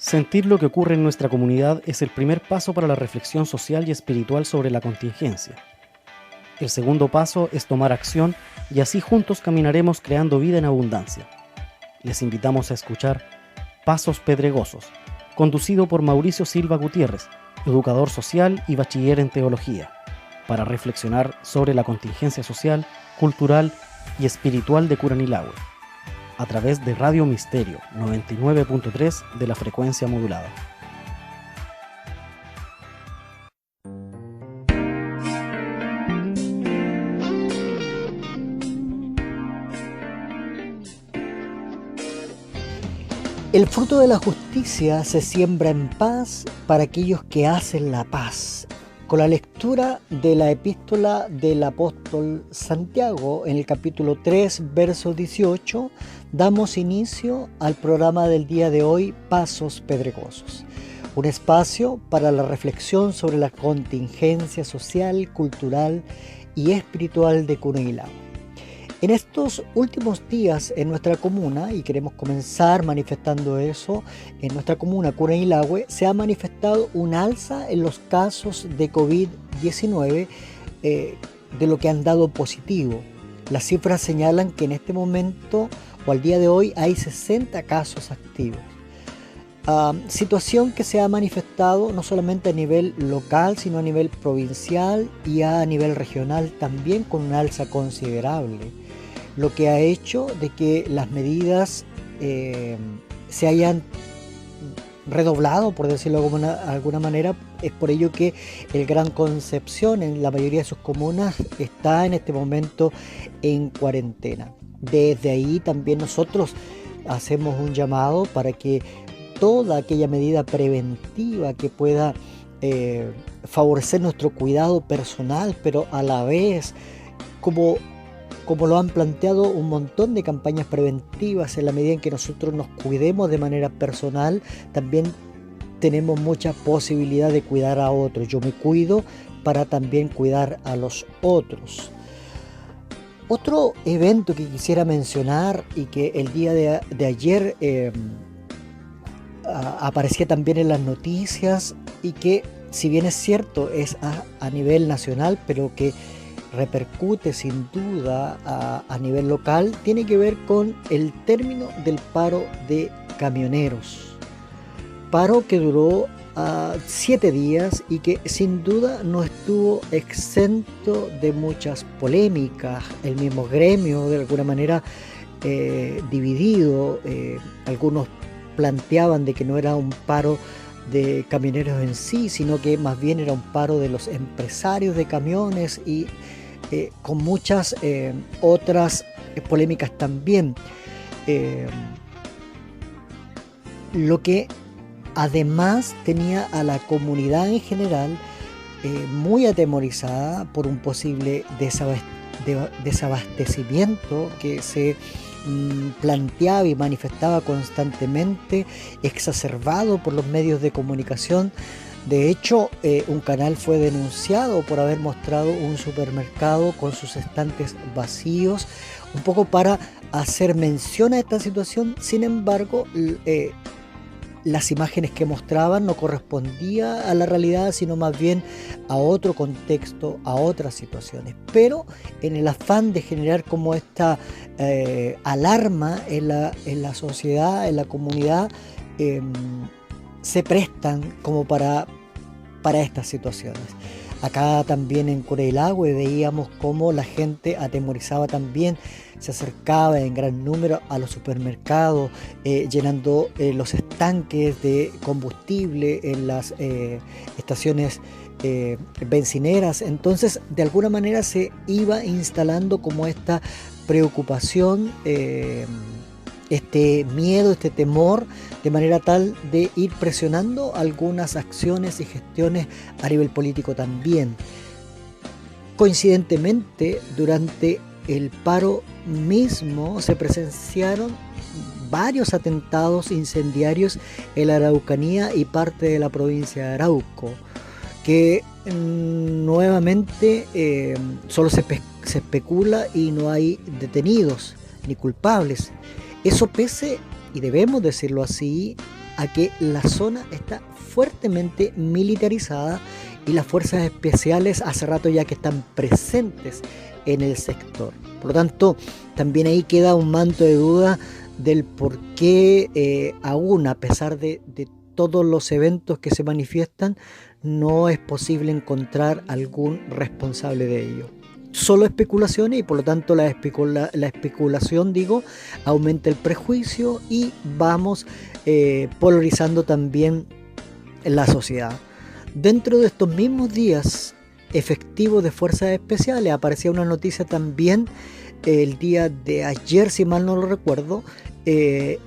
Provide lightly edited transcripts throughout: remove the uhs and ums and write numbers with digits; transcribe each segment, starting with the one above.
Sentir lo que ocurre en nuestra comunidad es el primer paso para la reflexión social y espiritual sobre la contingencia. El segundo paso es tomar acción y así juntos caminaremos creando vida en abundancia. Les invitamos a escuchar Pasos Pedregosos, conducido por Mauricio Silva Gutiérrez, educador social y bachiller en teología, para reflexionar sobre la contingencia social, cultural y espiritual de Curanilahue, a través de Radio Misterio 99.3 de la frecuencia modulada. El fruto de la justicia se siembra en paz para aquellos que hacen la paz. Con la lectura de la epístola del apóstol Santiago, en el capítulo 3, verso 18, damos inicio al programa del día de hoy, Pasos Pedregosos. Un espacio para la reflexión sobre la contingencia social, cultural y espiritual de Curanilahue. En estos últimos días en nuestra comuna, y queremos comenzar manifestando eso, en nuestra comuna Curanilahue se ha manifestado un alza en los casos de COVID-19 de lo que han dado positivo. Las cifras señalan que en este momento o al día de hoy hay 60 casos activos. Situación que se ha manifestado no solamente a nivel local, sino a nivel provincial y a nivel regional también con un alza considerable, lo que ha hecho de que las medidas se hayan redoblado, por decirlo de alguna manera. Es por ello que el Gran Concepción en la mayoría de sus comunas está en este momento en cuarentena. Desde ahí también nosotros hacemos un llamado para que toda aquella medida preventiva que pueda favorecer nuestro cuidado personal, pero a la vez, como lo han planteado un montón de campañas preventivas, en la medida en que nosotros nos cuidemos de manera personal, también tenemos mucha posibilidad de cuidar a otros. Yo me cuido para también cuidar a los otros. Otro evento que quisiera mencionar y que el día de ayer aparecía también en las noticias, y que si bien es cierto es a nivel nacional, pero que repercute sin duda a nivel local, tiene que ver con el término del paro de camioneros. Paro que duró 7 días y que sin duda no estuvo exento de muchas polémicas. El mismo gremio de alguna manera dividido. Algunos planteaban de que no era un paro de camioneros en sí, sino que más bien era un paro de los empresarios de camiones, y con muchas otras polémicas también. Lo que además tenía a la comunidad en general muy atemorizada por un posible desabastecimiento que se planteaba y manifestaba constantemente, exacerbado por los medios de comunicación. De hecho, un canal fue denunciado por haber mostrado un supermercado con sus estantes vacíos, un poco para hacer mención a esta situación. Sin embargo, las imágenes que mostraban no correspondían a la realidad, sino más bien a otro contexto, a otras situaciones. Pero en el afán de generar como esta alarma en la sociedad, en la comunidad, se prestan como para estas situaciones. Acá también en Curanilahue veíamos cómo la gente atemorizaba también, se acercaba en gran número a los supermercados, llenando los estanques de combustible en las estaciones bencineras. Entonces, de alguna manera se iba instalando como esta preocupación, este miedo, este temor, de manera tal de ir presionando algunas acciones y gestiones a nivel político también. Coincidentemente, durante el paro mismo se presenciaron varios atentados incendiarios en la Araucanía y parte de la provincia de Arauco, que nuevamente solo se especula y no hay detenidos ni culpables. Eso pese, y debemos decirlo así, a que la zona está fuertemente militarizada y las fuerzas especiales hace rato ya que están presentes en el sector. Por lo tanto, también ahí queda un manto de duda del por qué aún a pesar de todos los eventos que se manifiestan, no es posible encontrar algún responsable de ello. Solo especulaciones y por lo tanto la especulación, aumenta el prejuicio y vamos polarizando también la sociedad. Dentro de estos mismos días efectivos de fuerzas especiales aparecía una noticia también el día de ayer, si mal no lo recuerdo, que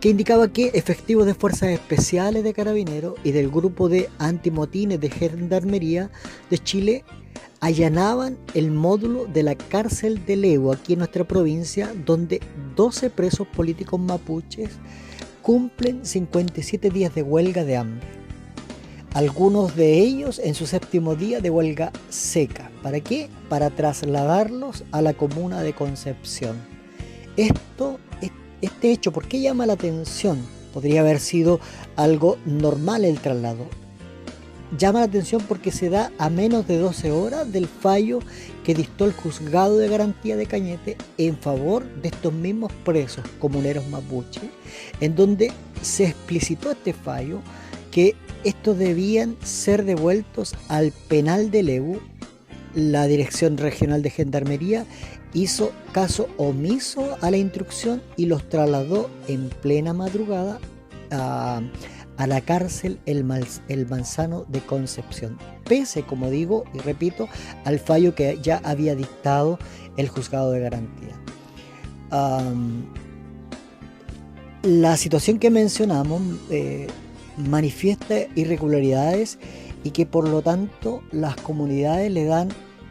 indicaba que efectivos de fuerzas especiales de Carabineros y del grupo de antimotines de Gendarmería de Chile allanaban el módulo de la cárcel de Lego, aquí en nuestra provincia, donde 12 presos políticos mapuches cumplen 57 días de huelga de hambre. Algunos de ellos en su 7º día de huelga seca. ¿Para qué? Para trasladarlos a la comuna de Concepción. Este hecho, ¿por qué llama la atención? Podría haber sido algo normal el traslado. Llama la atención porque se da a menos de 12 horas del fallo que dictó el Juzgado de Garantía de Cañete en favor de estos mismos presos comuneros mapuche, en donde se explicitó este fallo que estos debían ser devueltos al penal de Lebu. La Dirección Regional de Gendarmería hizo caso omiso a la instrucción y los trasladó en plena madrugada a la cárcel El Manzano de Concepción, pese, como digo y repito, al fallo que ya había dictado el Juzgado de Garantía. La situación que mencionamos manifiesta irregularidades y que por lo tanto las comunidades le dan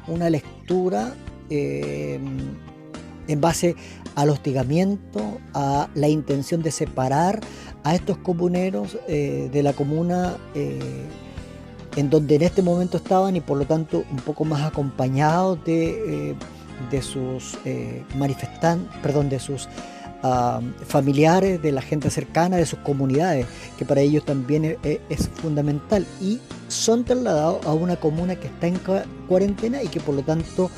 una lectura en base al hostigamiento, a la intención de separar a estos comuneros de la comuna en donde en este momento estaban, y por lo tanto un poco más acompañados de sus de sus familiares, de la gente cercana, de sus comunidades, que para ellos también es fundamental, y son trasladados a una comuna que está en cuarentena y que por lo tanto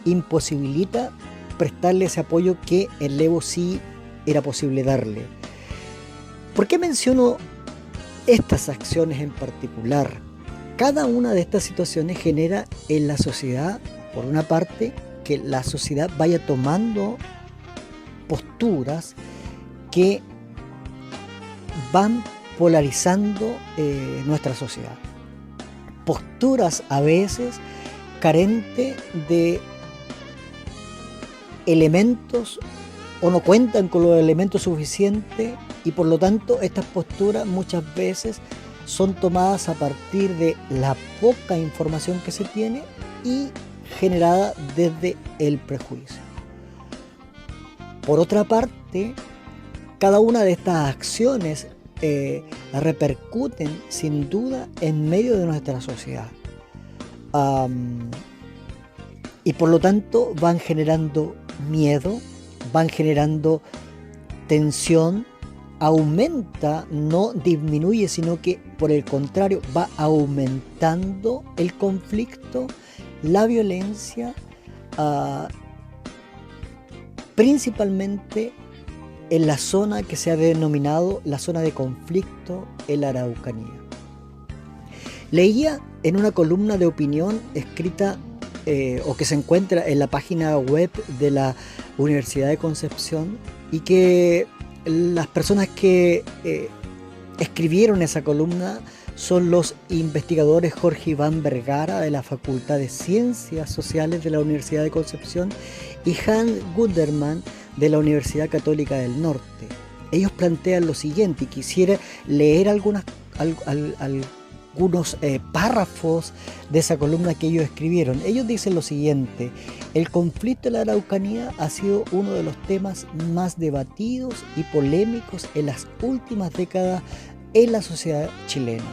imposibilita prestarle ese apoyo que en Levo sí era posible darle. ¿Por qué menciono estas acciones en particular? Cada una de estas situaciones genera en la sociedad, por una parte, que la sociedad vaya tomando posturas que van polarizando nuestra sociedad. Posturas a veces carentes de elementos o no cuentan con los elementos suficientes, y por lo tanto estas posturas muchas veces son tomadas a partir de la poca información que se tiene y generada desde el prejuicio. Por otra parte, cada una de estas acciones repercuten sin duda en medio de nuestra sociedad, y por lo tanto van generando miedo, van generando tensión, aumenta, no disminuye, sino que por el contrario va aumentando el conflicto, la violencia, principalmente en la zona que se ha denominado la zona de conflicto en la Araucanía. Leía en una columna de opinión escrita o que se encuentra en la página web de la Universidad de Concepción, y que las personas que escribieron esa columna son los investigadores Jorge Iván Vergara de la Facultad de Ciencias Sociales de la Universidad de Concepción y Hans Gundermann de la Universidad Católica del Norte. Ellos plantean lo siguiente, y quisiera leer algunos párrafos de esa columna que ellos escribieron. Ellos dicen lo siguiente: el conflicto de la Araucanía ha sido uno de los temas más debatidos y polémicos en las últimas décadas en la sociedad chilena,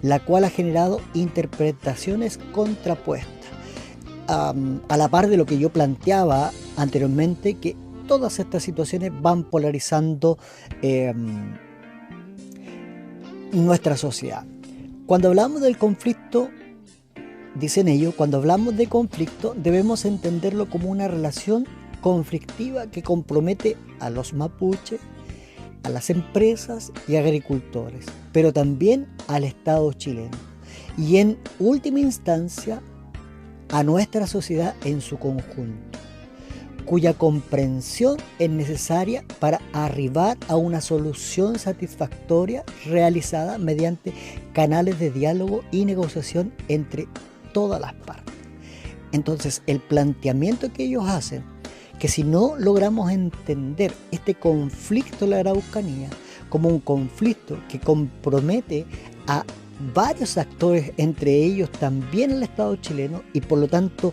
la cual ha generado interpretaciones contrapuestas. A la par de lo que yo planteaba anteriormente, que todas estas situaciones van polarizando nuestra sociedad. Cuando hablamos del conflicto, dicen ellos, cuando hablamos de conflicto debemos entenderlo como una relación conflictiva que compromete a los mapuches, a las empresas y agricultores, pero también al Estado chileno y en última instancia a nuestra sociedad en su conjunto, cuya comprensión es necesaria para arribar a una solución satisfactoria realizada mediante canales de diálogo y negociación entre todas las partes. Entonces, el planteamiento que ellos hacen, que si no logramos entender este conflicto de la Araucanía como un conflicto que compromete a varios actores, entre ellos también el Estado chileno, y por lo tanto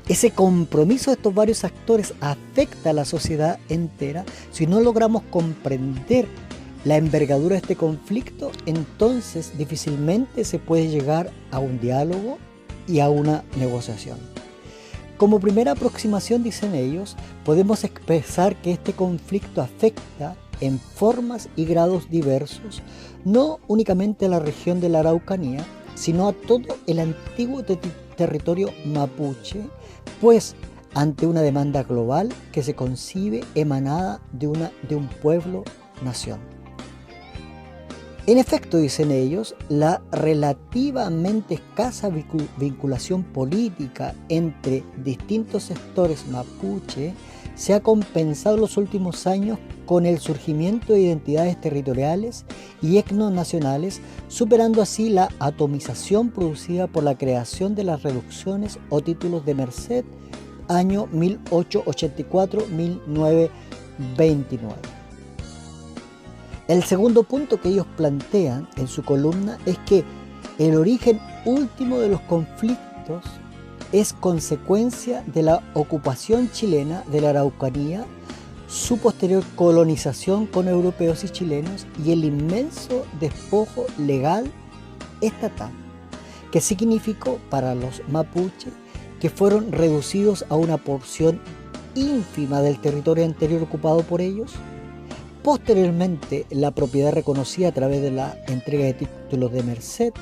ese compromiso de estos varios actores afecta a la sociedad entera, si no logramos comprender la envergadura de este conflicto, entonces difícilmente se puede llegar a un diálogo y a una negociación. Como primera aproximación, dicen ellos, podemos expresar que este conflicto afecta en formas y grados diversos, no únicamente a la región de la Araucanía, sino a todo el antiguo territorio mapuche, pues ante una demanda global que se concibe emanada de un pueblo-nación. En efecto, dicen ellos, la relativamente escasa vinculación política entre distintos sectores mapuche se ha compensado en los últimos años con el surgimiento de identidades territoriales y etnonacionales, superando así la atomización producida por la creación de las reducciones o títulos de merced año 1884-1929. El segundo punto que ellos plantean en su columna es que el origen último de los conflictos es consecuencia de la ocupación chilena de la Araucanía, su posterior colonización con europeos y chilenos y el inmenso despojo legal estatal, que significó para los mapuches que fueron reducidos a una porción ínfima del territorio anterior ocupado por ellos. Posteriormente, la propiedad reconocida a través de la entrega de títulos de merced,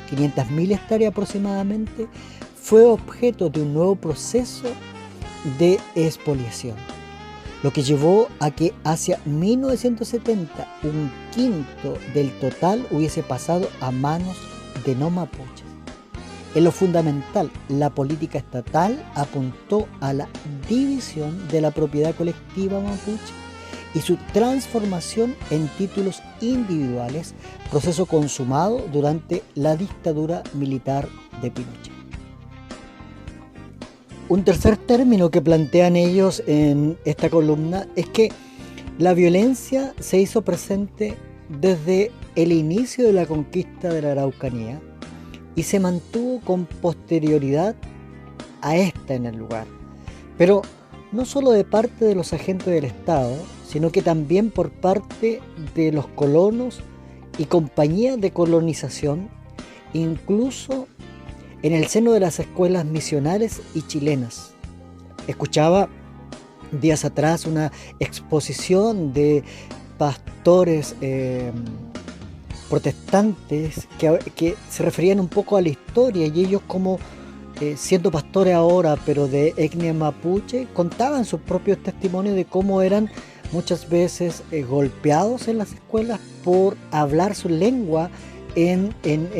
500.000 hectáreas aproximadamente, fue objeto de un nuevo proceso de expoliación, lo que llevó a que hacia 1970 un quinto del total hubiese pasado a manos de no mapuches. En lo fundamental, la política estatal apuntó a la división de la propiedad colectiva mapuche y su transformación en títulos individuales, proceso consumado durante la dictadura militar de Pinochet. Un tercer término que plantean ellos en esta columna es que la violencia se hizo presente desde el inicio de la conquista de la Araucanía y se mantuvo con posterioridad a esta en el lugar, pero no solo de parte de los agentes del Estado, sino que también por parte de los colonos y compañías de colonización, incluso en el seno de las escuelas misionales y chilenas. Escuchaba días atrás una exposición de pastores protestantes que se referían un poco a la historia, y ellos como siendo pastores ahora, pero de etnia mapuche, contaban sus propios testimonios de cómo eran muchas veces golpeados en las escuelas por hablar su lengua en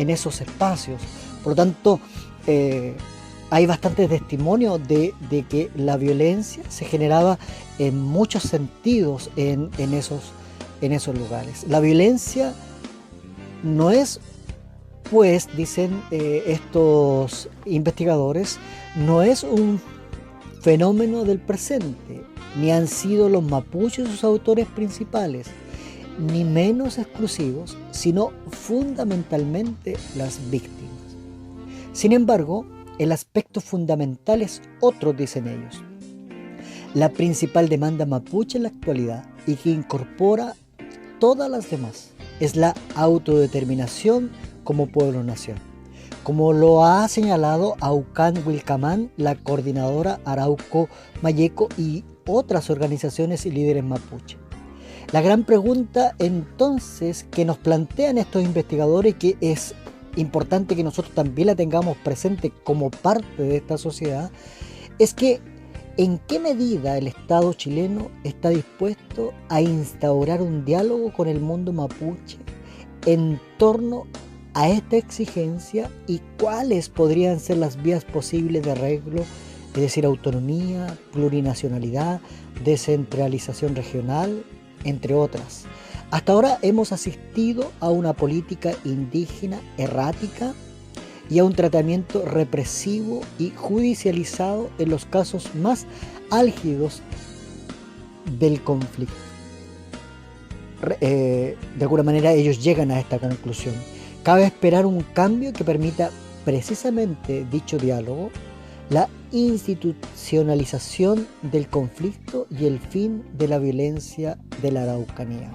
esos espacios. Por lo tanto, hay bastantes testimonios de que la violencia se generaba en muchos sentidos en esos lugares. La violencia no es, pues, dicen estos investigadores, no es un fenómeno del presente, ni han sido los mapuches sus autores principales, ni menos exclusivos, sino fundamentalmente las víctimas. Sin embargo, el aspecto fundamental es otro, dicen ellos. La principal demanda mapuche en la actualidad, y que incorpora todas las demás, es la autodeterminación como pueblo-nación, como lo ha señalado Aucán Wilcamán, la coordinadora Arauco Mayeco y otras organizaciones y líderes mapuche. La gran pregunta entonces que nos plantean estos investigadores, que es importante que nosotros también la tengamos presente como parte de esta sociedad, es que ¿en qué medida el Estado chileno está dispuesto a instaurar un diálogo con el mundo mapuche en torno a esta exigencia y cuáles podrían ser las vías posibles de arreglo, es decir, autonomía, plurinacionalidad, descentralización regional, entre otras? Hasta ahora hemos asistido a una política indígena errática y a un tratamiento represivo y judicializado en los casos más álgidos del conflicto. De alguna manera ellos llegan a esta conclusión. Cabe esperar un cambio que permita precisamente dicho diálogo, la institucionalización del conflicto y el fin de la violencia de la Araucanía.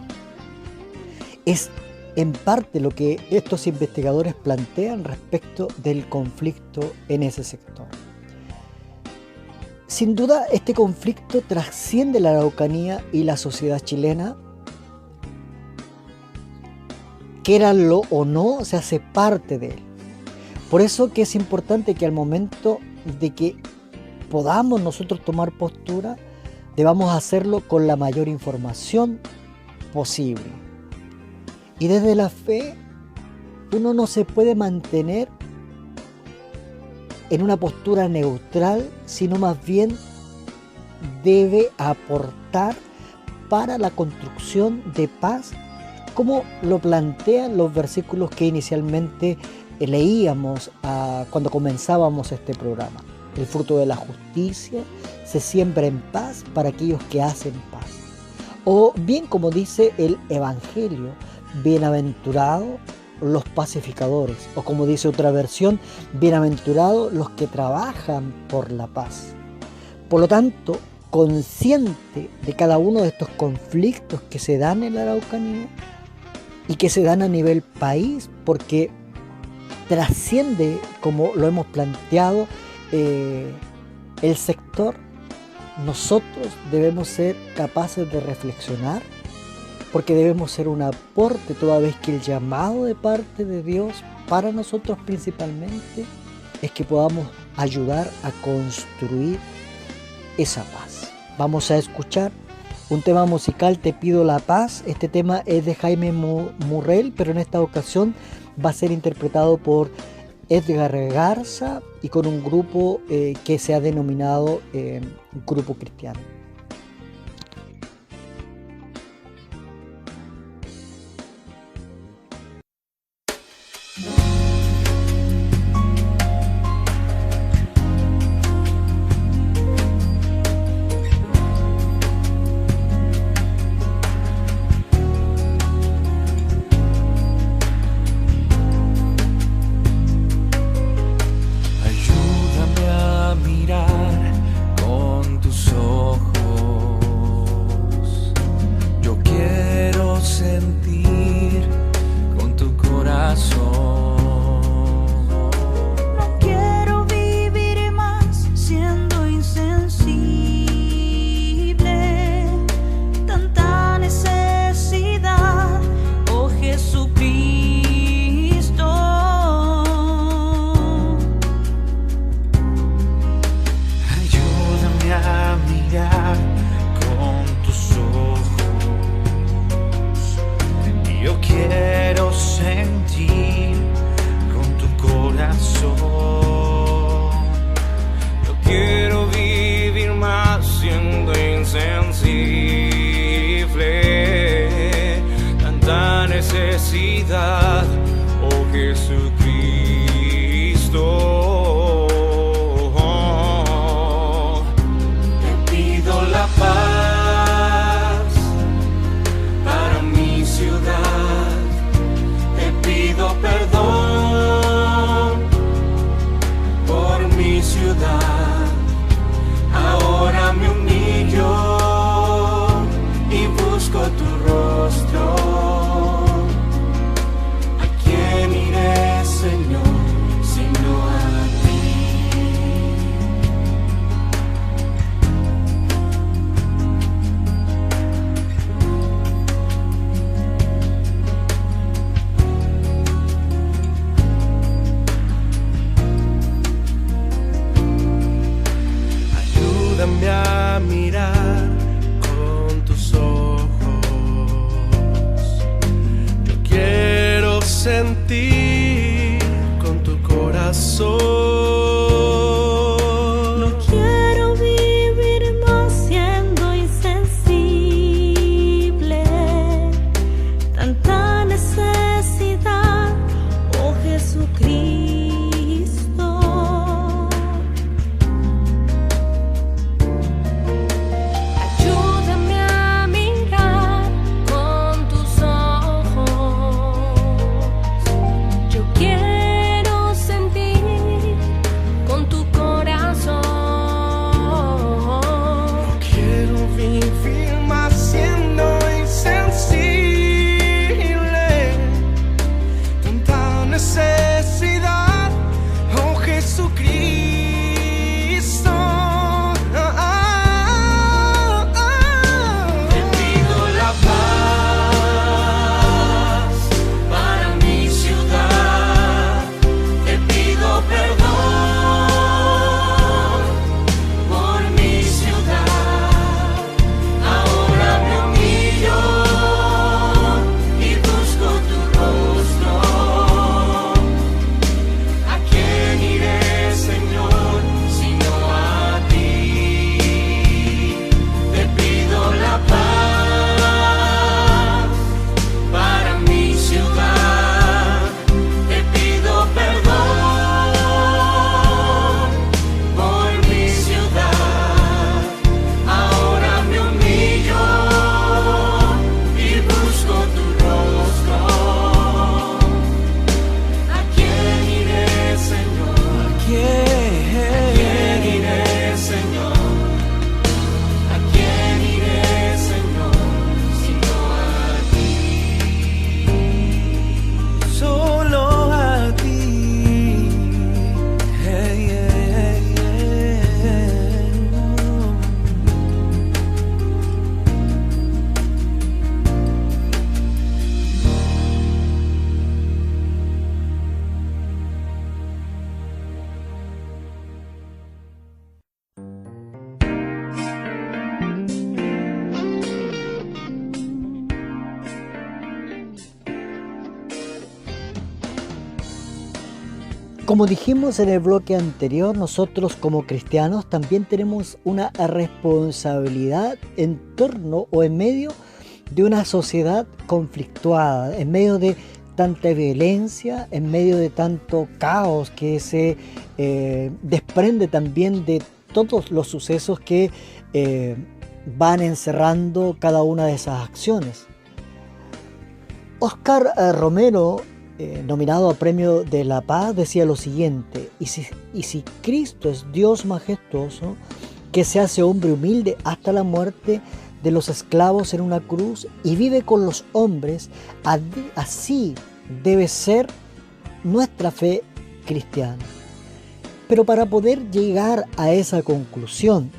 Es en parte lo que estos investigadores plantean respecto del conflicto en ese sector. Sin duda, este conflicto trasciende la Araucanía y la sociedad chilena, quéranlo o no, se hace parte de él. Por eso que es importante que al momento de que podamos nosotros tomar postura, debamos hacerlo con la mayor información posible. Y desde la fe, uno no se puede mantener en una postura neutral, sino más bien debe aportar para la construcción de paz, como lo plantean los versículos que inicialmente leíamos cuando comenzábamos este programa. El fruto de la justicia se siembra en paz para aquellos que hacen paz. O bien, como dice el Evangelio, bienaventurados los pacificadores, o como dice otra versión, bienaventurados los que trabajan por la paz. Por lo tanto, consciente de cada uno de estos conflictos que se dan en la Araucanía y que se dan a nivel país, porque trasciende, como lo hemos planteado, el sector, nosotros debemos ser capaces de reflexionar, porque debemos ser un aporte, toda vez que el llamado de parte de Dios para nosotros principalmente es que podamos ayudar a construir esa paz. Vamos a escuchar un tema musical, Te pido la paz. Este tema es de Jaime Murrell, pero en esta ocasión va a ser interpretado por Edgar Garza y con un grupo que se ha denominado Grupo Cristiano. a mirar con tus ojos. Yo quiero sentir con tu corazón. Como dijimos en el bloque anterior, nosotros como cristianos también tenemos una responsabilidad en torno o en medio de una sociedad conflictuada, en medio de tanta violencia, en medio de tanto caos que se desprende también de todos los sucesos que van encerrando cada una de esas acciones. Oscar Romero, nominado a Premio de la Paz, decía lo siguiente: y si Cristo es Dios majestuoso, que se hace hombre humilde hasta la muerte de los esclavos en una cruz y vive con los hombres, así debe ser nuestra fe cristiana. Pero para poder llegar a esa conclusión,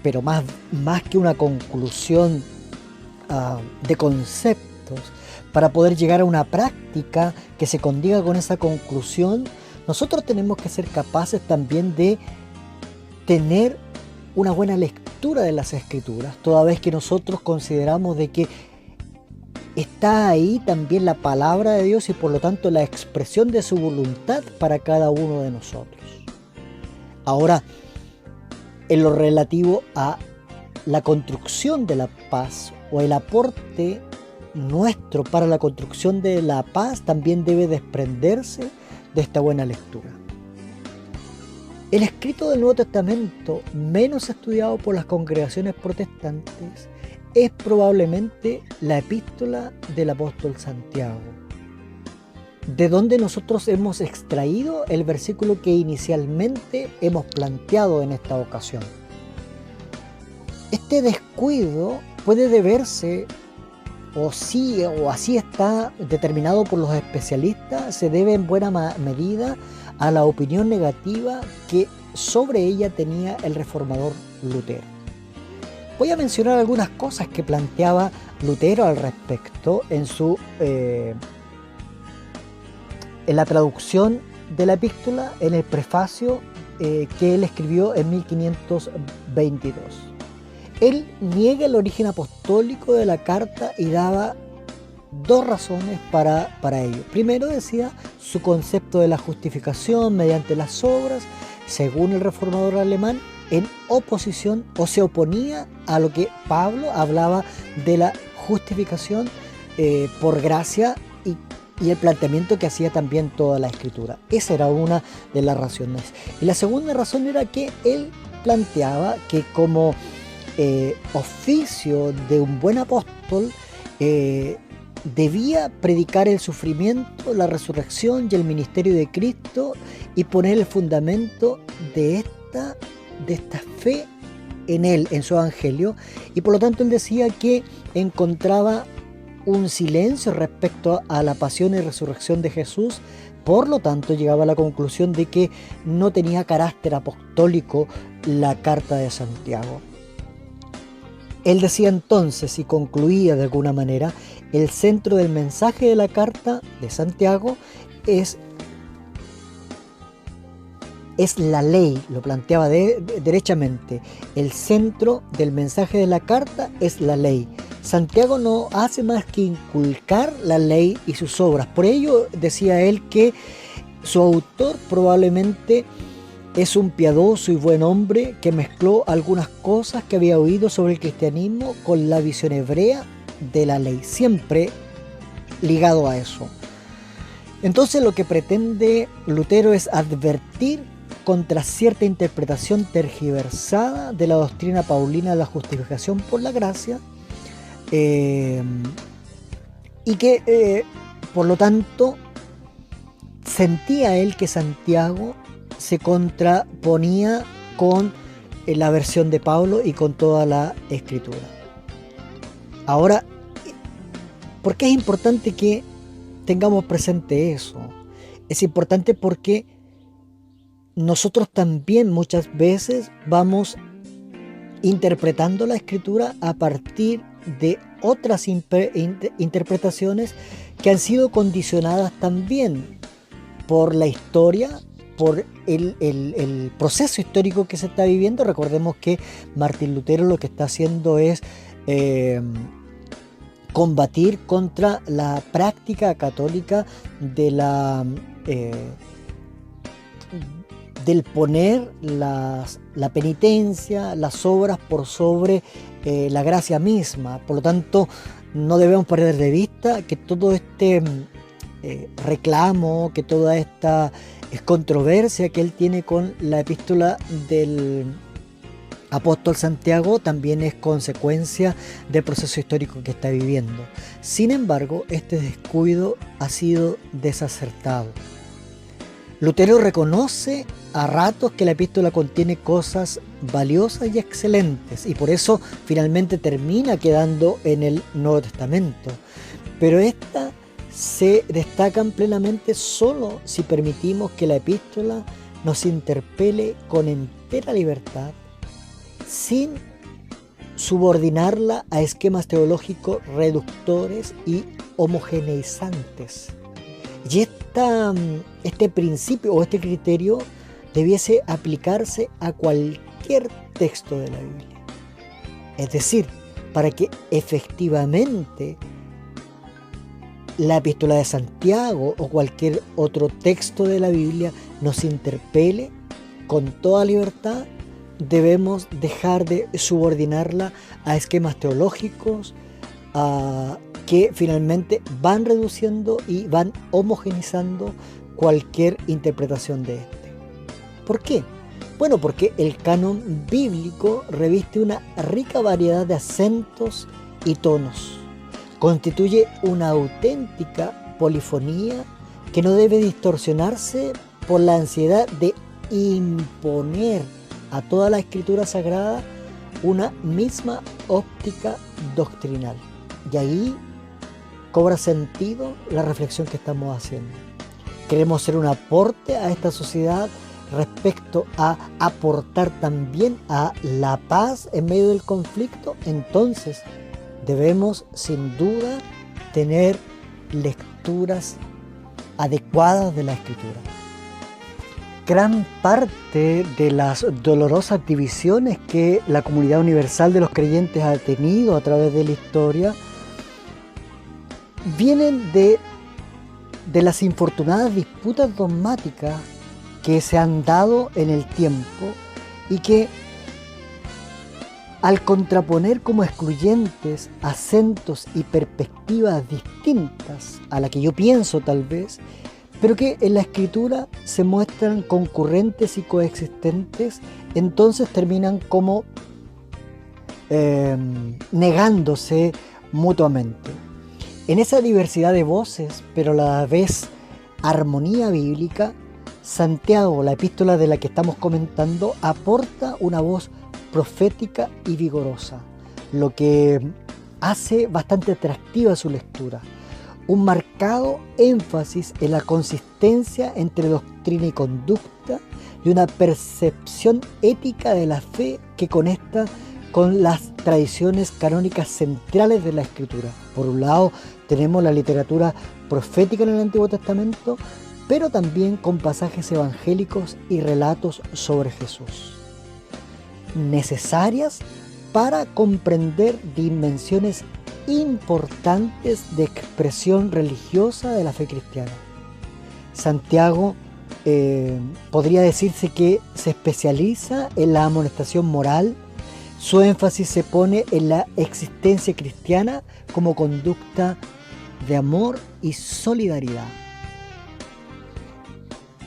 pero más que una conclusión de conceptos, para poder llegar a una práctica que se condiga con esa conclusión, nosotros tenemos que ser capaces también de tener una buena lectura de las Escrituras, toda vez que nosotros consideramos de que está ahí también la palabra de Dios y por lo tanto la expresión de su voluntad para cada uno de nosotros. Ahora, en lo relativo a la construcción de la paz o el aporte nuestro para la construcción de la paz, también debe desprenderse de esta buena lectura. El escrito del Nuevo Testamento menos estudiado por las congregaciones protestantes es probablemente la epístola del apóstol Santiago, de donde nosotros hemos extraído el versículo que inicialmente hemos planteado en esta ocasión. Este descuido puede deberse, o así está determinado por los especialistas, se debe en buena medida a la opinión negativa que sobre ella tenía el reformador Lutero. Voy a mencionar algunas cosas que planteaba Lutero al respecto en la traducción de la epístola, en el prefacio que él escribió en 1522. Él niega el origen apostólico de la carta y daba dos razones para ello. Primero, decía su concepto de la justificación mediante las obras, según el reformador alemán, en oposición o se oponía a lo que Pablo hablaba de la justificación por gracia y el planteamiento que hacía también toda la Escritura. Esa era una de las razones. Y la segunda razón era que él planteaba que como oficio de un buen apóstol debía predicar el sufrimiento, la resurrección y el ministerio de Cristo y poner el fundamento de esta fe en él, en su evangelio, y por lo tanto él decía que encontraba un silencio respecto a la pasión y resurrección de Jesús. Por lo tanto llegaba a la conclusión de que no tenía carácter apostólico la carta de Santiago. Él decía entonces, y concluía de alguna manera, el centro del mensaje de la carta de Santiago es la ley, lo planteaba derechamente. El centro del mensaje de la carta es la ley. Santiago no hace más que inculcar la ley y sus obras. Por ello decía él que su autor probablemente es un piadoso y buen hombre que mezcló algunas cosas que había oído sobre el cristianismo con la visión hebrea de la ley, siempre ligado a eso. Entonces lo que pretende Lutero es advertir contra cierta interpretación tergiversada de la doctrina paulina de la justificación por la gracia, y que por lo tanto sentía él que Santiago se contraponía con la versión de Pablo y con toda la Escritura. Ahora, ¿por qué es importante que tengamos presente eso? Es importante porque nosotros también muchas veces vamos interpretando la Escritura a partir de otras interpretaciones que han sido condicionadas también por la historia, por el proceso histórico que se está viviendo. Recordemos que Martín Lutero lo que está haciendo es combatir contra la práctica católica de del poner la penitencia, las obras por sobre la gracia misma. Por lo tanto, no debemos perder de vista que todo este reclamo, que toda esta controversia que él tiene con la epístola del apóstol Santiago también es consecuencia del proceso histórico que está viviendo. Sin embargo, este descuido ha sido desacertado. Lutero reconoce a ratos que la epístola contiene cosas valiosas y excelentes, y por eso finalmente termina quedando en el Nuevo Testamento. Pero estas se destacan plenamente solo si permitimos que la epístola nos interpele con entera libertad, sin subordinarla a esquemas teológicos reductores y homogeneizantes. Y este principio o este criterio debiese aplicarse a cualquier texto de la Biblia. Es decir, para que efectivamente la epístola de Santiago o cualquier otro texto de la Biblia nos interpele con toda libertad, debemos dejar de subordinarla a esquemas teológicos que finalmente van reduciendo y van homogenizando cualquier interpretación de este. ¿Por qué? Bueno, porque el canon bíblico reviste una rica variedad de acentos y tonos. Constituye una auténtica polifonía que no debe distorsionarse por la ansiedad de imponer a toda la escritura sagrada una misma óptica doctrinal. Y ahí cobra sentido la reflexión que estamos haciendo. Queremos ser un aporte a esta sociedad respecto a aportar también a la paz en medio del conflicto. Entonces debemos sin duda tener lecturas adecuadas de la Escritura. gran parte de las dolorosas divisiones que la comunidad universal de los creyentes ha tenido a través de la historia vienen de las infortunadas disputas dogmáticas que se han dado en el tiempo y que, al contraponer como excluyentes acentos y perspectivas distintas a la que yo pienso tal vez, pero que en la escritura se muestran concurrentes y coexistentes, entonces terminan como negándose mutuamente. En esa diversidad de voces, pero a la vez armonía bíblica, Santiago, la epístola de la que estamos comentando, aporta una voz profética y vigorosa, lo que hace bastante atractiva su lectura. Un marcado énfasis en la consistencia entre doctrina y conducta y una percepción ética de la fe que conecta con las tradiciones canónicas centrales de la Escritura. Por un lado, tenemos la literatura profética en el Antiguo Testamento, pero también con pasajes evangélicos y relatos sobre Jesús, necesarias para comprender dimensiones importantes de expresión religiosa de la fe cristiana. Santiago podría decirse que se especializa en la amonestación moral. Su énfasis se pone en la existencia cristiana como conducta de amor y solidaridad.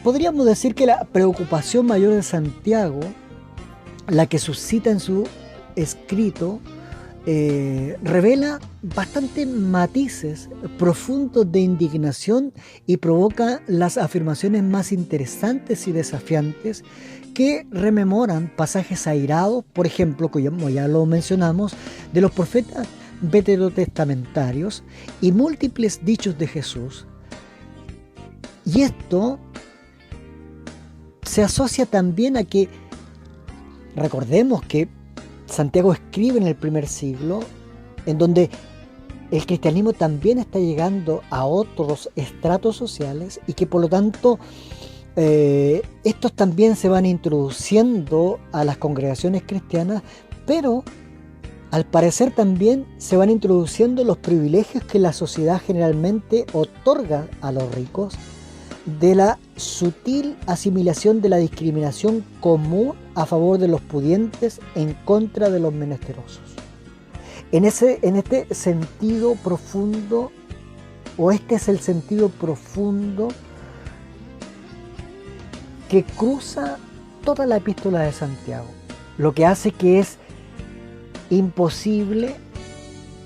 Podríamos decir que la preocupación mayor de Santiago, la que suscita en su escrito, revela bastantes matices profundos de indignación y provoca las afirmaciones más interesantes y desafiantes que rememoran pasajes airados, por ejemplo, como ya lo mencionamos, de los profetas veterotestamentarios y múltiples dichos de Jesús. Y esto se asocia también a que, recordemos que Santiago escribe en el primer siglo, en donde el cristianismo también está llegando a otros estratos sociales y que por lo tanto estos también se van introduciendo a las congregaciones cristianas, pero al parecer también se van introduciendo los privilegios que la sociedad generalmente otorga a los ricos, de la sutil asimilación de la discriminación común a favor de los pudientes en contra de los menesterosos. En este sentido profundo, o este es el sentido profundo que cruza toda la epístola de Santiago, lo que hace que es imposible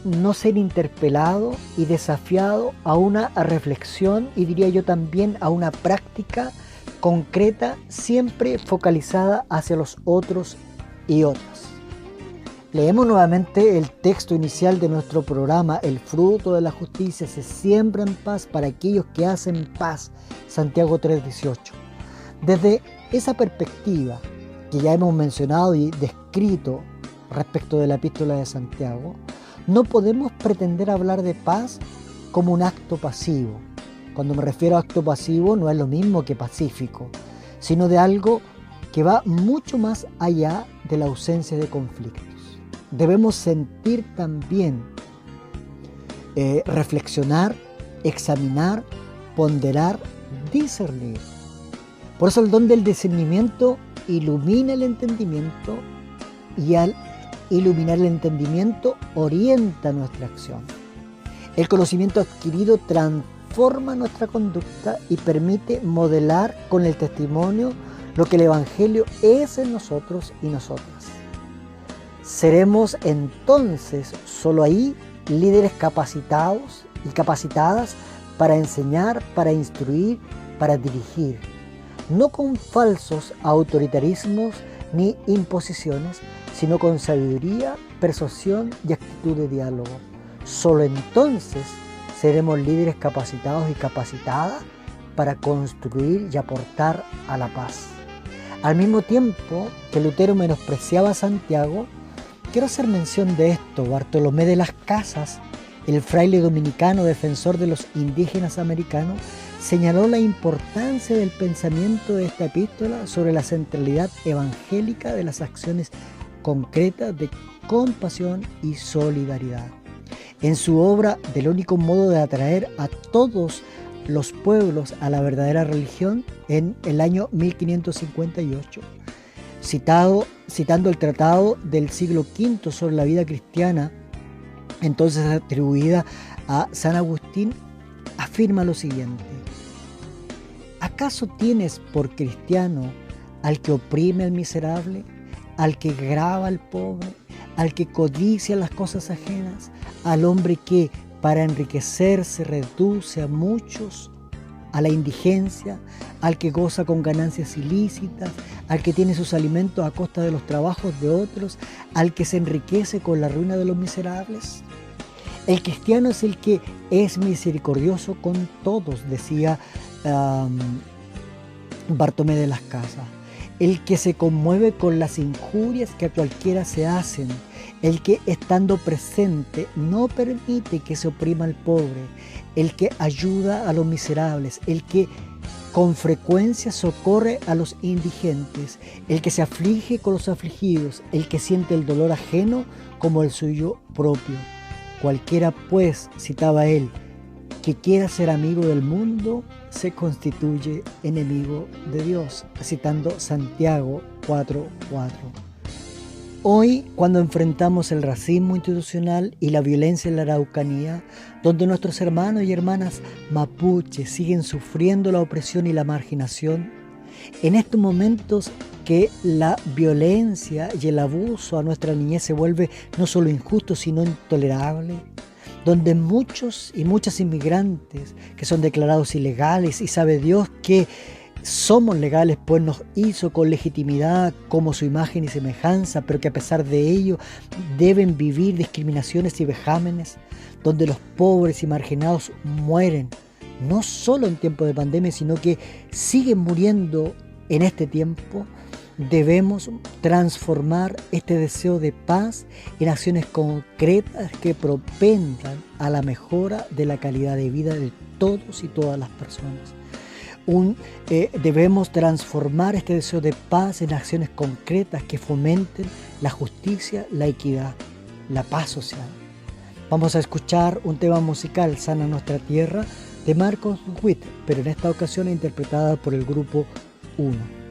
no ser interpelado y desafiado a una reflexión, y diría yo también a una práctica concreta, siempre focalizada hacia los otros y otras. Leemos nuevamente el texto inicial de nuestro programa: el fruto de la justicia se siembra en paz para aquellos que hacen paz, Santiago 3:18. Desde esa perspectiva que ya hemos mencionado y descrito respecto de la epístola de Santiago, no podemos pretender hablar de paz como un acto pasivo. Cuando me refiero a acto pasivo, no es lo mismo que pacífico, sino de algo que va mucho más allá de la ausencia de conflictos. Debemos sentir también, reflexionar, examinar, ponderar, discernir. Por eso el don del discernimiento ilumina el entendimiento, y al iluminar el entendimiento orienta nuestra acción. El conocimiento adquirido transforma nuestra conducta y permite modelar con el testimonio lo que el Evangelio es en nosotros y nosotras. Seremos entonces solo ahí líderes capacitados y capacitadas para enseñar, para instruir, para dirigir, no con falsos autoritarismos ni imposiciones, sino con sabiduría, persuasión y actitud de diálogo. Solo entonces seremos líderes capacitados y capacitadas para construir y aportar a la paz. Al mismo tiempo que Lutero menospreciaba a Santiago, quiero hacer mención de esto. Bartolomé de las Casas, el fraile dominicano defensor de los indígenas americanos, señaló la importancia del pensamiento de esta epístola sobre la centralidad evangélica de las acciones concretas de compasión y solidaridad. En su obra del único modo de atraer a todos los pueblos a la verdadera religión, en el año 1558, citando el tratado del siglo V sobre la vida cristiana, entonces atribuida a San Agustín, afirma lo siguiente: ¿acaso tienes por cristiano al que oprime al miserable, al que grava al pobre, al que codicia las cosas ajenas, al hombre que para enriquecerse reduce a muchos a la indigencia, al que goza con ganancias ilícitas, al que tiene sus alimentos a costa de los trabajos de otros, al que se enriquece con la ruina de los miserables? El cristiano es el que es misericordioso con todos, decía Bartolomé de las Casas. El que se conmueve con las injurias que a cualquiera se hacen, el que estando presente no permite que se oprima al pobre, el que ayuda a los miserables, el que con frecuencia socorre a los indigentes, el que se aflige con los afligidos, el que siente el dolor ajeno como el suyo propio. Cualquiera pues, citaba él, que quiera ser amigo del mundo, se constituye enemigo de Dios, citando Santiago 4:4. Hoy, cuando enfrentamos el racismo institucional y la violencia en la Araucanía, donde nuestros hermanos y hermanas mapuches siguen sufriendo la opresión y la marginación, en estos momentos que la violencia y el abuso a nuestra niñez se vuelve no solo injusto, sino intolerable, donde muchos y muchas inmigrantes que son declarados ilegales, y sabe Dios que somos legales, pues nos hizo con legitimidad como su imagen y semejanza, pero que a pesar de ello deben vivir discriminaciones y vejámenes, donde los pobres y marginados mueren, no solo en tiempo de pandemia, sino que siguen muriendo en este tiempo. Debemos transformar este deseo de paz en acciones concretas que propendan a la mejora de la calidad de vida de todos y todas las personas. Debemos transformar este deseo de paz en acciones concretas que fomenten la justicia, la equidad, la paz social. Vamos a escuchar un tema musical, Sana Nuestra Tierra, de Marcos Witt, pero en esta ocasión interpretada por el grupo Uno.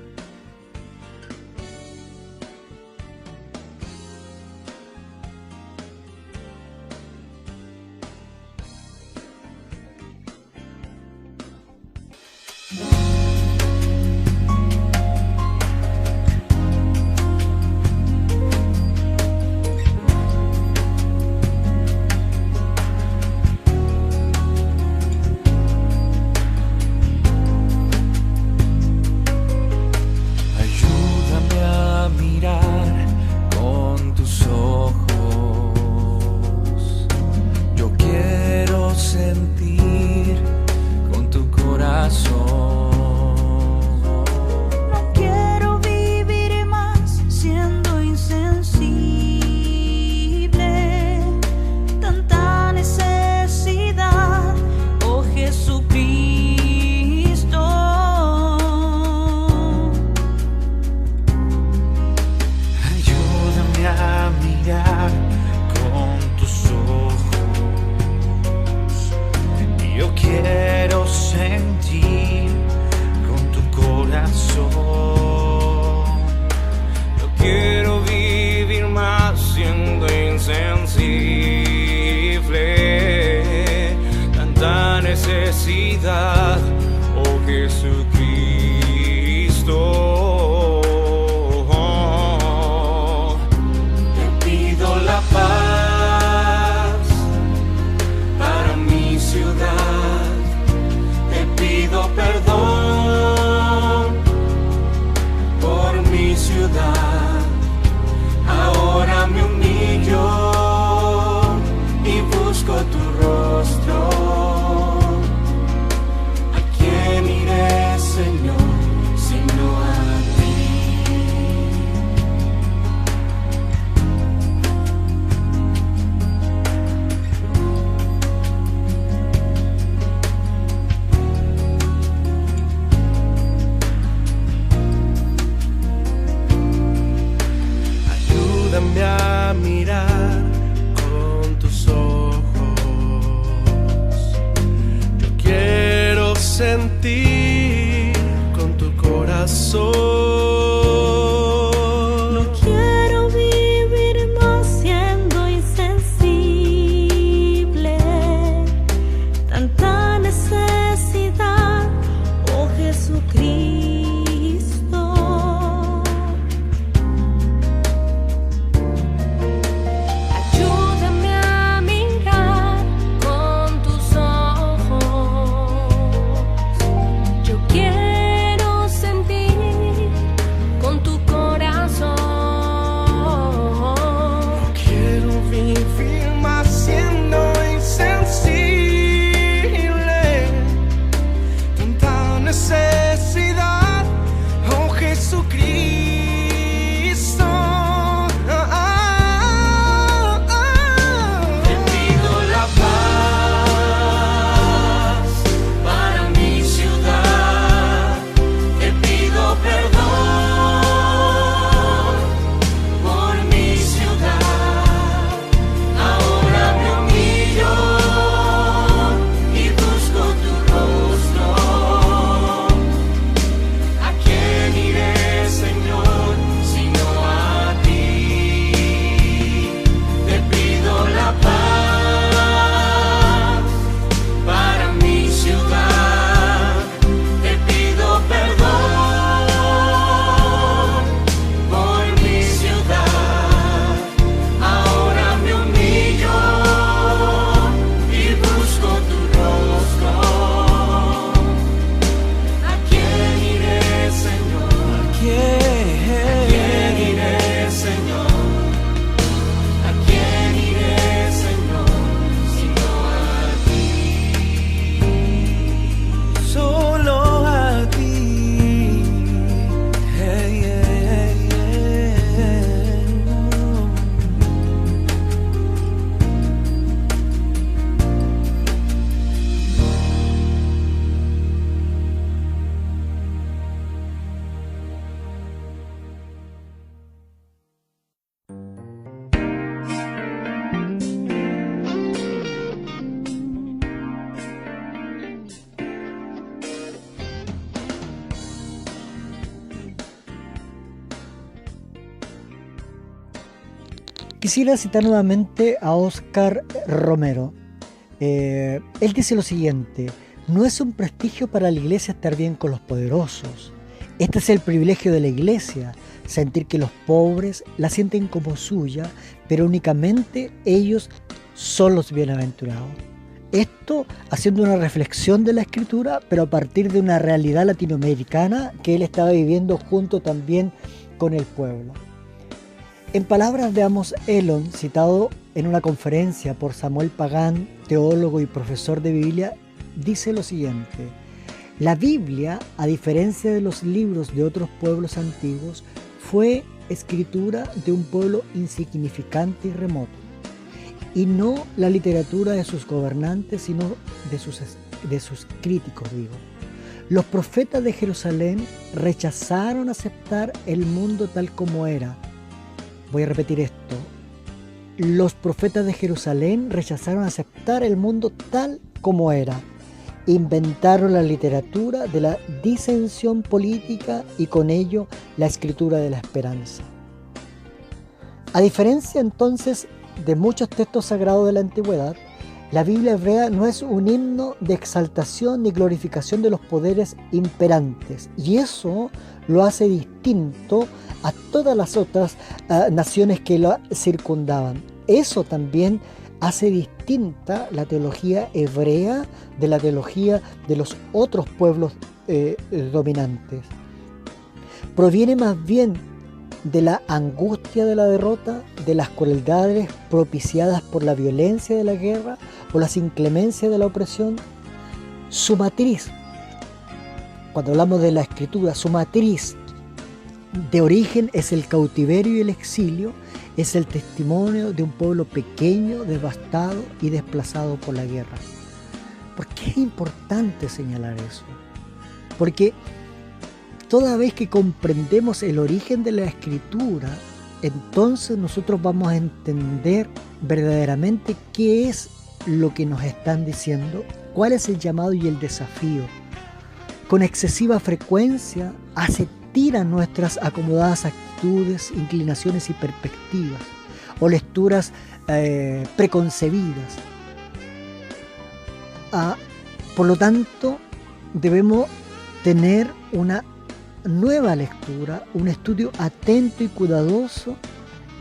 Ayúdame a mirar con tus ojos. Yo quiero sentir con tu corazón. No quiero vivir más siendo insensible. Tanta necesidad, oh Jesucristo. Ayúdame a mirar con tus ojos. Yo quiero sentir con tu corazón. No quiero vivir más siendo insensible. Tanta necesidad, oh Jesucristo. Te pido la paz para mi ciudad. Te pido perdón por mi ciudad. Ahora me humillo y busco tu rostro. ¿A quién iré, Señor, sino a ti? Te pido la paz para mi ciudad. Te pido perdón por mi ciudad. Ahora me humillo y busco tu rostro. ¿A quién iré, Señor? ¿A quién iré, Señor? ¿A quién iré, Señor, sino a ti? Solo a ti. Hey, yeah, yeah. Quisiera citar nuevamente a Óscar Romero. Él dice lo siguiente: no es un prestigio para la iglesia estar bien con los poderosos. Este es el privilegio de la iglesia, sentir que los pobres la sienten como suya, pero únicamente ellos son los bienaventurados. Esto haciendo una reflexión de la escritura, pero a partir de una realidad latinoamericana que él estaba viviendo junto también con el pueblo. En palabras de Amos Elon, citado en una conferencia por Samuel Pagán, teólogo y profesor de Biblia, dice lo siguiente: la Biblia, a diferencia de los libros de otros pueblos antiguos, fue escritura de un pueblo insignificante y remoto, y no la literatura de sus gobernantes, sino de sus críticos, Los profetas de Jerusalén rechazaron aceptar el mundo tal como era. Voy a repetir esto. Los profetas de Jerusalén rechazaron aceptar el mundo tal como era. Inventaron la literatura de la disensión política y con ello la escritura de la esperanza. A diferencia entonces de muchos textos sagrados de la antigüedad, la Biblia hebrea no es un himno de exaltación ni glorificación de los poderes imperantes, y eso lo hace distinto a todas las otras naciones que lo circundaban. Eso también hace distinta la teología hebrea de la teología de los otros pueblos dominantes. Proviene más bien de la angustia de la derrota, de las crueldades propiciadas por la violencia de la guerra o las inclemencias de la opresión. Su matriz, cuando hablamos de la escritura, su matriz de origen es el cautiverio y el exilio, es el testimonio de un pueblo pequeño, devastado y desplazado por la guerra. ¿Por qué es importante señalar eso? Porque toda vez que comprendemos el origen de la escritura, entonces nosotros vamos a entender verdaderamente qué es lo que nos están diciendo, cuál es el llamado y el desafío. Con excesiva frecuencia se tiran nuestras acomodadas actitudes, inclinaciones y perspectivas, o lecturas preconcebidas. Por lo tanto, debemos tener una nueva lectura, un estudio atento y cuidadoso,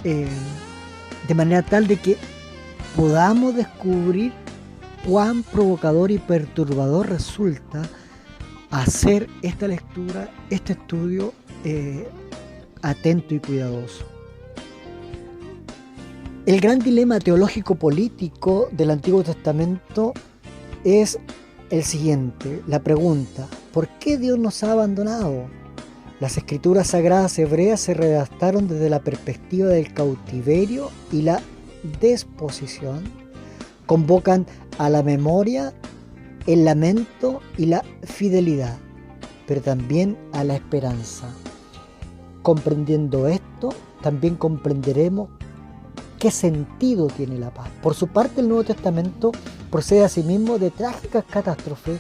de manera tal de que podamos descubrir cuán provocador y perturbador resulta hacer esta lectura, este estudio atento y cuidadoso. El gran dilema teológico-político del Antiguo Testamento es el siguiente, la pregunta: ¿por qué Dios nos ha abandonado? Las escrituras sagradas hebreas se redactaron desde la perspectiva del cautiverio y la desposición. Convocan a la memoria, el lamento y la fidelidad, pero también a la esperanza. Comprendiendo esto, también comprenderemos qué sentido tiene la paz. Por su parte, el Nuevo Testamento procede asimismo de trágicas catástrofes: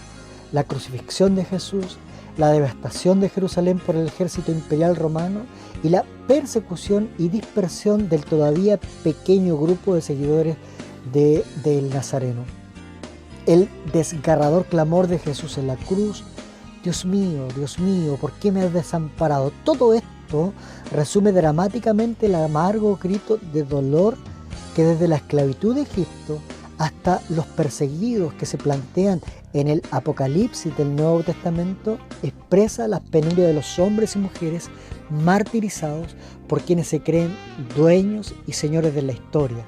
la crucifixión de Jesús, la devastación de Jerusalén por el ejército imperial romano y la persecución y dispersión del todavía pequeño grupo de seguidores del Nazareno. El desgarrador clamor de Jesús en la cruz: Dios mío, ¿por qué me has desamparado? Todo esto resume dramáticamente el amargo grito de dolor que desde la esclavitud de Egipto hasta los perseguidos que se plantean en el Apocalipsis del Nuevo Testamento expresa las penurias de los hombres y mujeres martirizados por quienes se creen dueños y señores de la historia,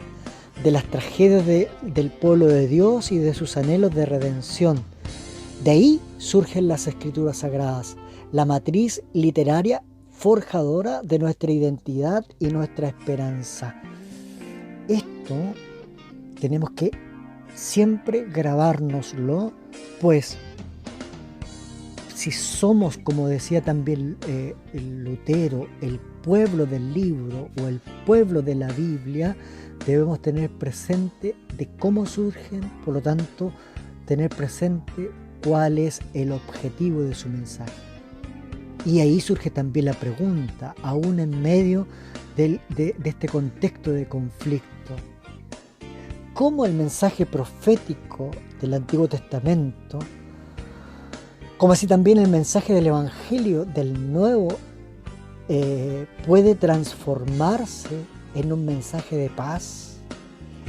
de las tragedias del pueblo de Dios y de sus anhelos de redención. De ahí surgen las escrituras sagradas, la matriz literaria forjadora de nuestra identidad y nuestra esperanza. Esto tenemos que siempre grabárnoslo, pues si somos, como decía también Lutero, el pueblo del libro o el pueblo de la Biblia, debemos tener presente de cómo surgen, por lo tanto, tener presente cuál es el objetivo de su mensaje. Y ahí surge también la pregunta, aún en medio de este contexto de conflicto: ¿cómo el mensaje profético del Antiguo Testamento, como así también el mensaje del Evangelio del Nuevo, puede transformarse en un mensaje de paz?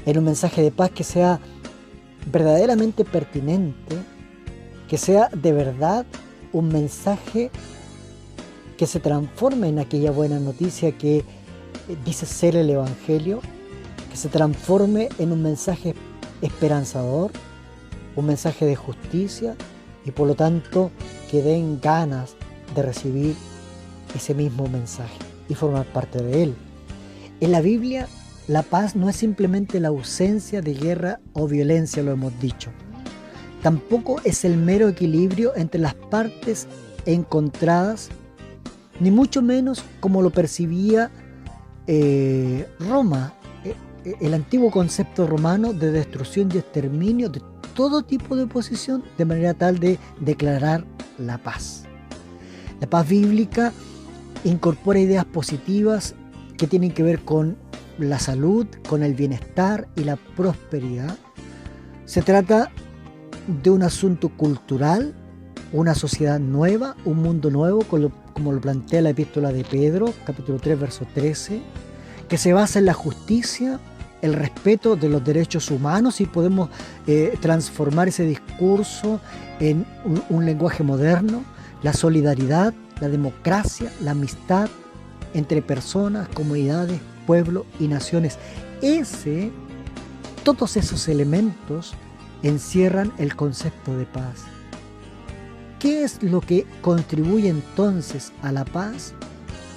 En un mensaje de paz que sea verdaderamente pertinente, que sea de verdad un mensaje que se transforme en aquella buena noticia que dice ser el Evangelio, que se transforme en un mensaje esperanzador, un mensaje de justicia, y por lo tanto que den ganas de recibir ese mismo mensaje y formar parte de él. En la Biblia, la paz no es simplemente la ausencia de guerra o violencia, lo hemos dicho. Tampoco es el mero equilibrio entre las partes encontradas, ni mucho menos como lo percibía Roma, el antiguo concepto romano de destrucción y exterminio de todo tipo de oposición, de manera tal de declarar la paz. La paz bíblica incorpora ideas positivas que tienen que ver con la salud, con el bienestar y la prosperidad. Se trata de un asunto cultural, una sociedad nueva, un mundo nuevo, como lo plantea la epístola de Pedro, capítulo 3, verso 13, que se basa en la justicia, el respeto de los derechos humanos, y podemos transformar ese discurso en un lenguaje moderno, la solidaridad, la democracia, la amistad entre personas, comunidades, pueblos y naciones. Todos esos elementos encierran el concepto de paz. ¿Qué es lo que contribuye entonces a la paz?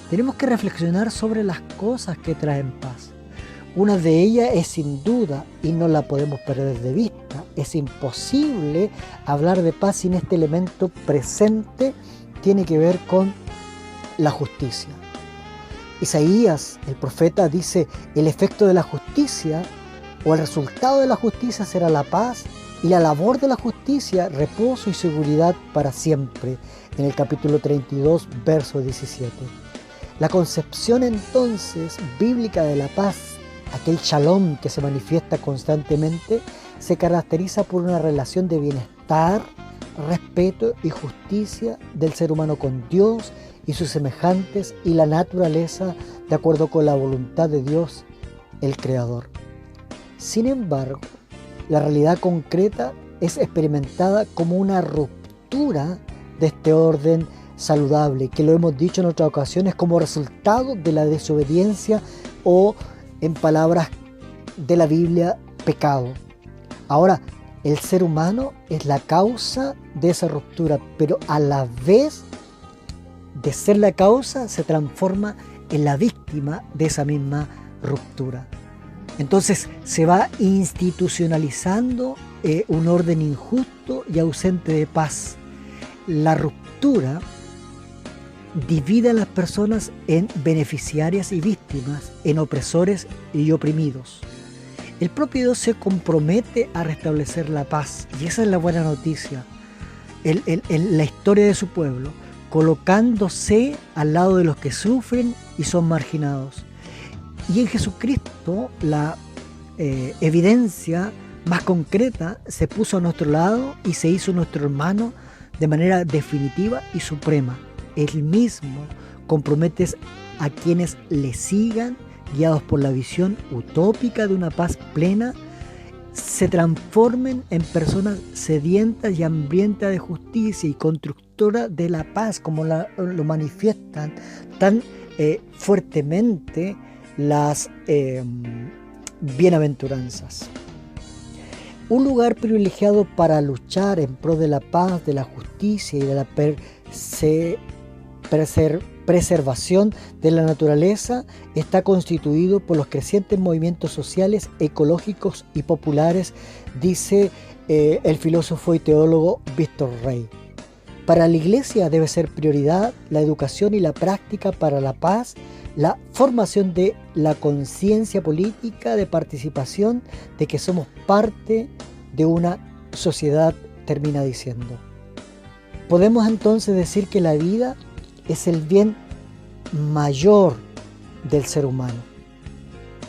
Tenemos que reflexionar sobre las cosas que traen paz. Una de ellas es sin duda, y no la podemos perder de vista, es imposible hablar de paz sin este elemento presente, tiene que ver con la justicia. Isaías, el profeta, dice: el efecto de la justicia o el resultado de la justicia será la paz, y la labor de la justicia, reposo y seguridad para siempre, en el capítulo 32, verso 17. La concepción entonces bíblica de la paz, aquel shalom que se manifiesta constantemente, se caracteriza por una relación de bienestar, respeto y justicia del ser humano con Dios y sus semejantes y la naturaleza, de acuerdo con la voluntad de Dios, el Creador. Sin embargo, la realidad concreta es experimentada como una ruptura de este orden saludable, que lo hemos dicho en otras ocasiones, como resultado de la desobediencia o, en palabras de la Biblia, pecado. Ahora, el ser humano es la causa de esa ruptura, pero a la vez de ser la causa se transforma en la víctima de esa misma ruptura. Entonces se va institucionalizando un orden injusto y ausente de paz. La ruptura divide a las personas en beneficiarias y víctimas, en opresores y oprimidos. El propio Dios se compromete a restablecer la paz, y esa es la buena noticia en la historia de su pueblo, colocándose al lado de los que sufren y son marginados. Y en Jesucristo la evidencia más concreta se puso a nuestro lado y se hizo nuestro hermano de manera definitiva y suprema. Él mismo compromete a quienes le sigan, guiados por la visión utópica de una paz plena, se transformen en personas sedientas y hambrientas de justicia y constructoras de la paz, como lo manifiestan tan fuertemente las bienaventuranzas. Un lugar privilegiado para luchar en pro de la paz, de la justicia y de la preservación de la naturaleza está constituido por los crecientes movimientos sociales, ecológicos y populares, dice el filósofo y teólogo Víctor Rey. Para la Iglesia debe ser prioridad la educación y la práctica para la paz, la formación de la conciencia política de participación, de que somos parte de una sociedad, termina diciendo. Podemos entonces decir que la vida es el bien mayor del ser humano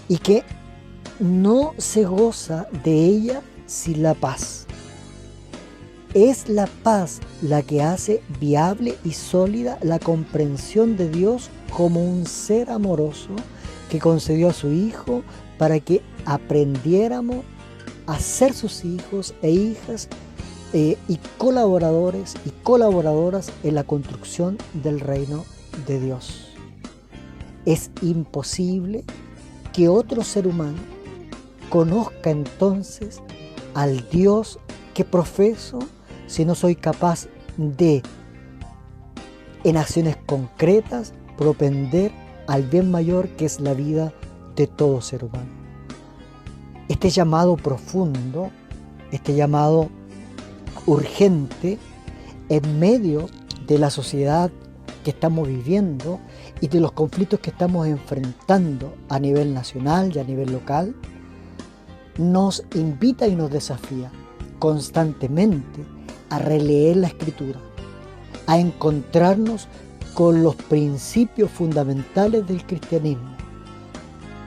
y que no se goza de ella sin la paz. Es la paz la que hace viable y sólida la comprensión de Dios como un ser amoroso que concedió a su Hijo para que aprendiéramos a ser sus hijos e hijas y colaboradores y colaboradoras en la construcción del reino de Dios. Es imposible que otro ser humano conozca entonces al Dios que profeso si no soy capaz de, en acciones concretas, propender al bien mayor que es la vida de todo ser humano. Este llamado profundo, este llamado urgente, en medio de la sociedad que estamos viviendo y de los conflictos que estamos enfrentando a nivel nacional y a nivel local, nos invita y nos desafía constantemente a releer la Escritura, a encontrarnos con los principios fundamentales del cristianismo,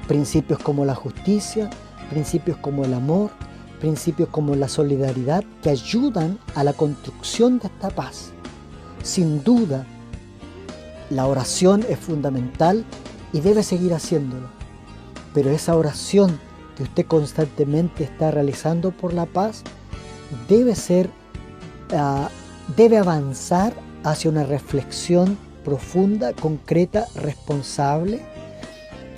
principios como la justicia, principios como el amor, principios como la solidaridad, que ayudan a la construcción de esta paz. Sin duda, la oración es fundamental y debe seguir haciéndolo, pero esa oración que usted constantemente está realizando por la paz debe avanzar hacia una reflexión profunda, concreta, responsable,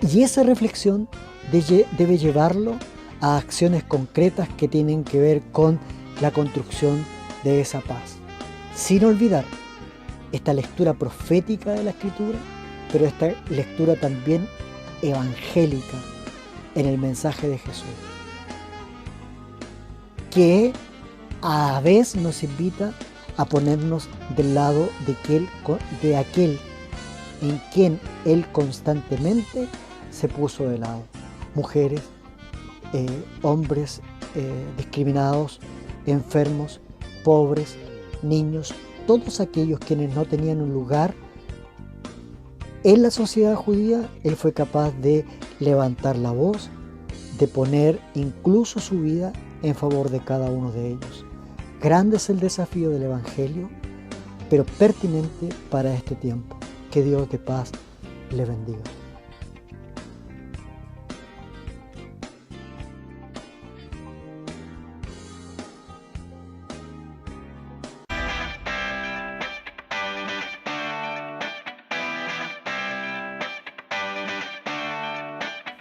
y esa reflexión debe llevarlo a acciones concretas que tienen que ver con la construcción de esa paz. Sin olvidar esta lectura profética de la Escritura, pero esta lectura también evangélica en el mensaje de Jesús, que a la vez nos invita a ponernos del lado de aquel en quien él constantemente se puso de lado. Mujeres, hombres discriminados, enfermos, pobres, niños, todos aquellos quienes no tenían un lugar en la sociedad judía, él fue capaz de levantar la voz, de poner incluso su vida en favor de cada uno de ellos. Grande es el desafío del Evangelio, pero pertinente para este tiempo. Que Dios de paz le bendiga.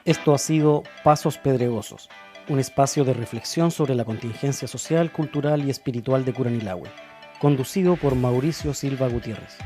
Esto ha sido Pasos Pedregosos, un espacio de reflexión sobre la contingencia social, cultural y espiritual de Curanilahue, conducido por Mauricio Silva Gutiérrez.